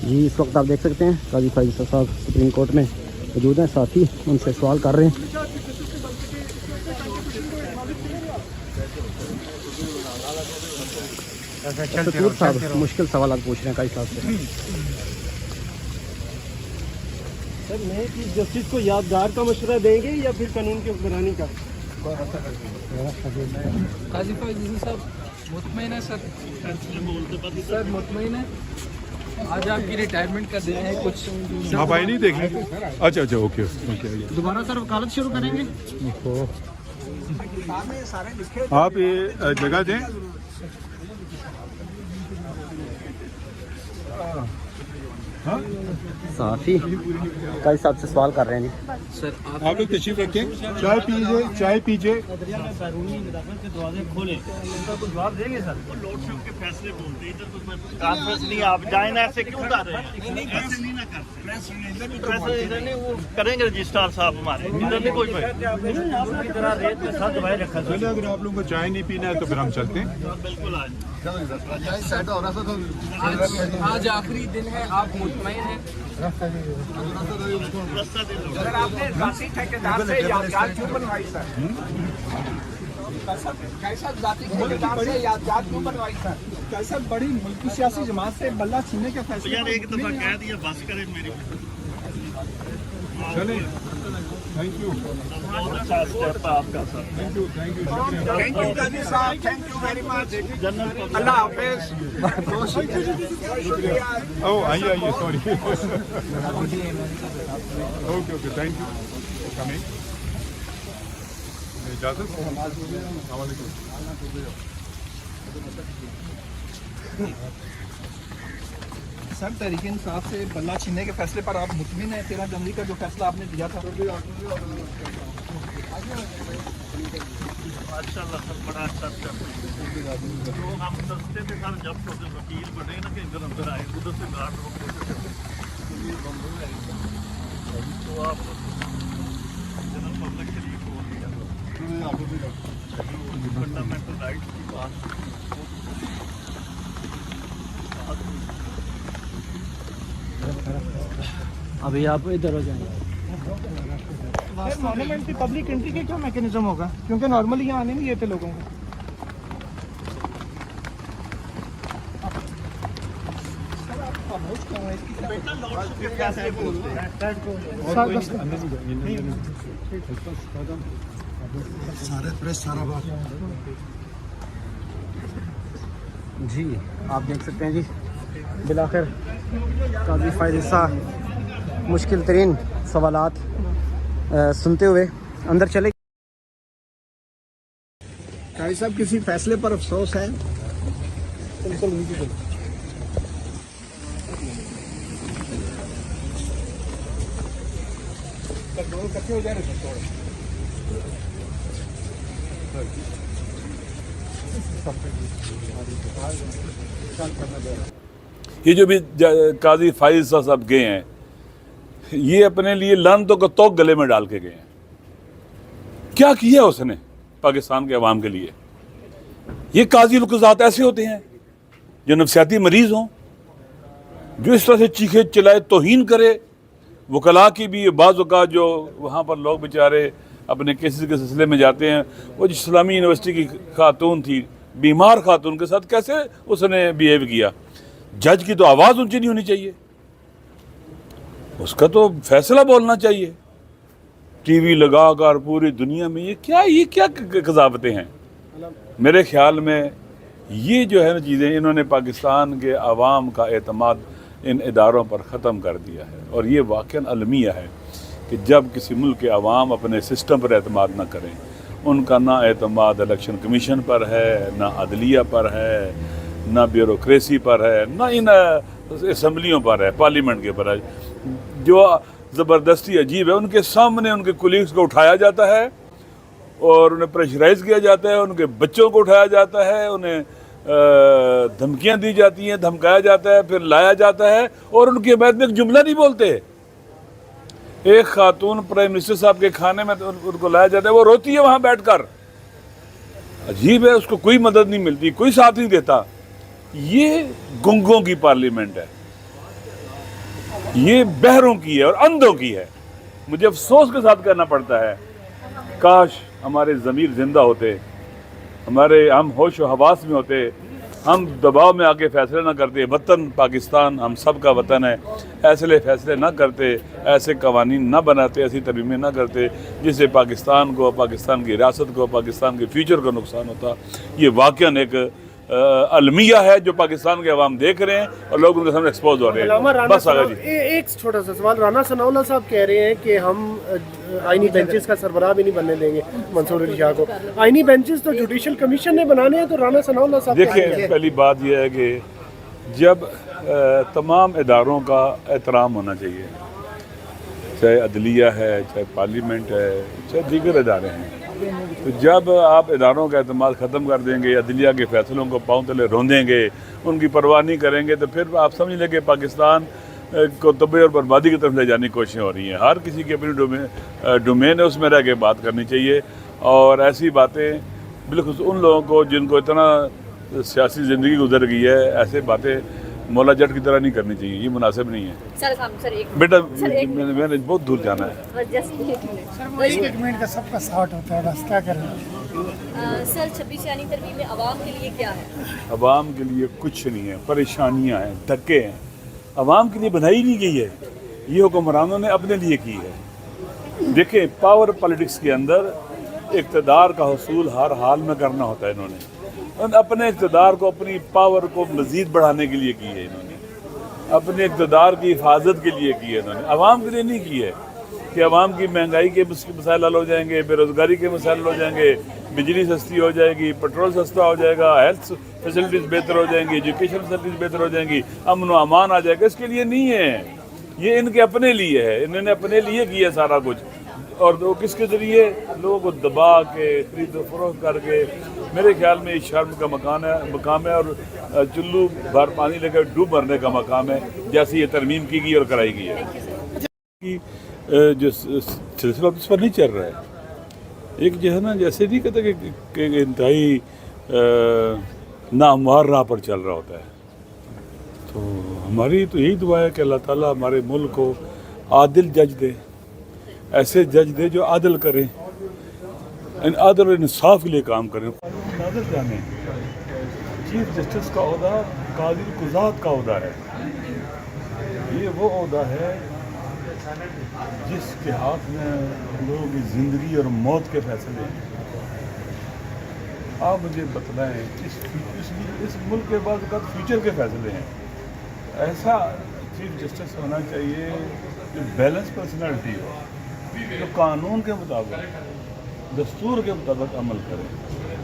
جی اس وقت آپ دیکھ سکتے ہیں قاضی فائز صاحب سپریم کورٹ میں موجود ہیں، ساتھی ان سے سوال کر رہے ہیں۔ سکور صاحب مشکل سوالات پوچھ رہے ہیں قاضی صاحب سے۔ سر نئے چیف جسٹس کو یادگار کا مشورہ دیں گے یا پھر قانون کی حکمرانی کا؟ قاضی فائز صاحب مطمئن ہے سر؟ سر مطمئن ہے؟ آج آپ کی ریٹائرمنٹ کا دن ہے، کچھ آپ آئی نہیں دیکھیں؟ اچھا اوکے دوبارہ سر وکالت شروع کریں گے؟ آپ یہ جگہ دیں۔ صحافی قاضی صاحب سے سوال کر رہے ہیں جی۔ سر آپ لوگ تشریف رکھیں، چائے پیجیے، چائے پیجیے۔ دروازے کھولے جواب دیں گے سر؟ فیصلے بولتے ہیں کانفرنس نہیں، آپ جائیں نا، ایسے کیوں کر رہے ہیں؟ ایسے نہیں نہ کرتے، وہ کریں گے رجسٹرار صاحب ہمارے ادھر نہیں کوئی ریت کے ساتھ دبائے رکھا تھا۔ چلے اگر آپ لوگوں کو چائے نہیں پینا ہے تو پھر ہم چلتے ہیں۔ بالکل آج آخری دن ہے، آپ مطمئن ہیں؟ سر آپ نے ذاتی ٹھیکیدار سے یادگار کیوں بنوائی سر؟ کیسا ذاتی ٹھیکیدار سے یادگار کیوں بنوائی سر؟ کیسا بڑی ملکی سیاسی جماعت سے بلہ چھیننے کے فیصلے؟ یار ایک دفعہ کہہ دیا بس کریں میری۔ چلیں، تھینک یو، بہت اچھا اسٹیپ ہے آپ کا سر۔ تھینک یو، تھینک یو قاضی صاحب، تھینک یو ویری مچ، اللہ حافظ۔ او آئیے sorry, okay thank you coming. اجازت؟ السلام علیکم۔ سر تحریک انصاف سے بلہ چھیننے کے فیصلے پر آپ مطمئن ہیں؟ 13 جنوری کا جو فیصلہ آپ نے دیا تھا؟ ماشاء اللہ سر، بڑا اچھا اسٹیپ ہے۔ تو ہم سستے تھے سر، جب تو وکیل بنے نا کہ ادھر اندر آئے، ادھر سے گارڈ روک تو آپ جنرل پبلک شریف ہو گیا، فنڈامنٹل رائٹ کی بات۔ ابھی آپ ادھر ہو جائیں گے۔ مانومنٹ کی پبلک انٹری کے کیا میکینزم ہوگا؟ کیونکہ نارملی یہاں آنے نہیں دیتے لوگوں کو۔ جی آپ دیکھ سکتے ہیں جی، بالآخر قاضی فائز صاحب مشکل ترین سوالات سنتے ہوئے اندر چلے۔ قاضی صاحب کسی فیصلے پر افسوس ہے؟ یہ جو بھی قاضی فائز صاحب گئے ہیں، یہ اپنے لیے لعنتوں کا توق گلے میں ڈال کے گئے ہیں۔ کیا کیا اس نے پاکستان کے عوام کے لیے؟ یہ قاضی القضات ایسے ہوتے ہیں جو نفسیاتی مریض ہوں، جو اس طرح سے چیخے چلائے توہین کرے وکلاء کی بھی۔ بعض اوقات جو وہاں پر لوگ بیچارے اپنے کیسز کے سلسلے میں جاتے ہیں، وہ جو اسلامی یونیورسٹی کی خاتون تھی، بیمار خاتون کے ساتھ کیسے اس نے بیہیو کیا۔ جج کی تو آواز اونچی نہیں ہونی چاہیے، اس کا تو فیصلہ بولنا چاہیے۔ ٹی وی لگا کر پوری دنیا میں یہ کیا قضاوتیں ہیں؟ میرے خیال میں یہ جو ہے نا چیزیں، انہوں نے پاکستان کے عوام کا اعتماد ان اداروں پر ختم کر دیا ہے، اور یہ واقعاً المیہ ہے کہ جب کسی ملک کے عوام اپنے سسٹم پر اعتماد نہ کریں، ان کا نہ اعتماد الیکشن کمیشن پر ہے، نہ عدلیہ پر ہے، نہ بیوروکریسی پر ہے، نہ ان اسمبلیوں پر ہے، پارلیمنٹ کے پر ہے، جو زبردستی عجیب ہے۔ ان کے سامنے ان کے کولیگز کو اٹھایا جاتا ہے اور انہیں پریشرائز کیا جاتا ہے، ان کے بچوں کو اٹھایا جاتا ہے، انہیں دھمکیاں دی جاتی ہیں، دھمکایا جاتا ہے، پھر لایا جاتا ہے، اور ان کی حمایت میں ایک جملہ نہیں بولتے۔ ایک خاتون پرائم منسٹر صاحب کے کھانے میں ان کو لایا جاتا ہے، وہ روتی ہے وہاں بیٹھ کر، عجیب ہے, اس کو کوئی مدد نہیں ملتی, کوئی ساتھ نہیں دیتا. یہ گنگوں کی پارلیمنٹ ہے, یہ بہروں کی ہے اور اندھوں کی ہے. مجھے افسوس کے ساتھ کہنا پڑتا ہے, کاش ہمارے ضمیر زندہ ہوتے, ہم ہوش و حواس میں ہوتے, ہم دباؤ میں آ کے فیصلے نہ کرتے. وطن پاکستان ہم سب کا وطن ہے, ایسے فیصلے نہ کرتے, ایسے قوانین نہ بناتے, ایسی ترمیمیں نہ کرتے جس سے پاکستان کو, پاکستان کی ریاست کو, پاکستان کے فیوچر کو نقصان ہوتا. یہ واقعاً ایک المیہ ہے جو پاکستان کے عوام دیکھ رہے ہیں اور لوگ ان کے سامنے ایکسپوز ہو رہے ہیں. بس آگے جی. ایک چھوٹا سا سوال, رانا ثناء اللہ صاحب کہہ رہے ہیں کہ ہم آئینی بینچز کا سربراہ بھی نہیں بننے دیں گے منصور علی شاہ کو. آئینی بینچز تو جوڈیشل کمیشن نے بنانے ہیں, تو رانا ثناء اللہ صاحب دیکھیں, پہلی بات یہ ہے کہ جب تمام اداروں کا احترام ہونا چاہیے, چاہے عدلیہ ہے, چاہے پارلیمنٹ ہے, چاہے دیگر ادارے ہیں, تو جب آپ اداروں کا اعتماد ختم کر دیں گے, عدلیہ کے فیصلوں کو پاؤں تلے روندیں گے, ان کی پرواہ نہیں کریں گے, تو پھر آپ سمجھ لیں کہ پاکستان کو تباہی اور بربادی کی طرف لے جانے کی کوششیں ہو رہی ہیں. ہر کسی کی اپنی ڈومین ہے, اس میں رہ کے بات کرنی چاہیے. اور ایسی باتیں بالخصوص ان لوگوں کو جن کو اتنا سیاسی زندگی گزر گئی ہے, ایسے باتیں مولا جٹ کی طرح نہیں کرنی چاہیے, یہ مناسب نہیں ہے. بیٹا میں نے بہت دور جانا ہے. ایک منٹ کا سب کا ساٹھ ہوتا ہے, بس کیا کریں. سر 26 یعنی ترمیم میں عوام کے لیے کیا ہے؟ عوام کے لیے کچھ نہیں ہے, پریشانیاں ہیں, دھکے ہیں. عوام کے لیے بنائی نہیں گئی ہے, یہ حکمرانوں نے اپنے لیے کی ہے. دیکھیں, پاور پالیٹکس کے اندر اقتدار کا حصول ہر حال میں کرنا ہوتا ہے. انہوں نے اپنے اقتدار کو, اپنی پاور کو مزید بڑھانے کے لیے کی ہے. انہوں نے اپنے اقتدار کی حفاظت کے لیے کی ہے. انہوں نے عوام کے لیے نہیں کی ہے کہ عوام کی مہنگائی کے مسائل حل ہو جائیں گے, بے روزگاری کے مسائل حل ہو جائیں گے, بجلی سستی ہو جائے گی, پیٹرول سستا ہو جائے گا, ہیلتھ فیسلٹیز بہتر ہو جائیں گی, ایجوکیشن فیسلٹیز بہتر ہو جائیں گی, امن و امان آ جائے گا. اس کے لیے نہیں ہے, یہ ان کے اپنے لیے ہے. انہوں نے اپنے لیے کیا سارا کچھ, اور وہ کس کے ذریعے لوگوں کو دبا کے, خرید و فروخت کر کے. میرے خیال میں شرم کا مقام ہے, اور چلو بھر پانی لے کر ڈوب مرنے کا مقام ہے, جیسے یہ ترمیم کی گئی اور کرائی گئی ہے. جو سلسلہ اس پر نہیں چل رہا ہے, ایک جو ہے نا, جیسے نہیں کہتا کہ انتہائی ناہموار راہ پر چل رہا ہوتا ہے. تو ہماری تو یہی دعا ہے کہ اللہ تعالیٰ ہمارے ملک کو عادل جج دے, ایسے جج دے جو عادل کریں, عادل اور انصاف کے لیے کام کریں. ناظر جانیں, چیف جسٹس کا عہدہ قاضی القضات کا عہدہ ہے. یہ وہ عہدہ ہے جس کے ہاتھ میں لوگوں کی زندگی اور موت کے فیصلے ہیں. آپ مجھے بتلائیں, اس ملک کے بعد فیوچر کے فیصلے ہیں. ایسا چیف جسٹس ہونا چاہیے جو بیلنس پرسنالٹی ہو, جو قانون کے مطابق, دستور کے مطابق عمل کرے.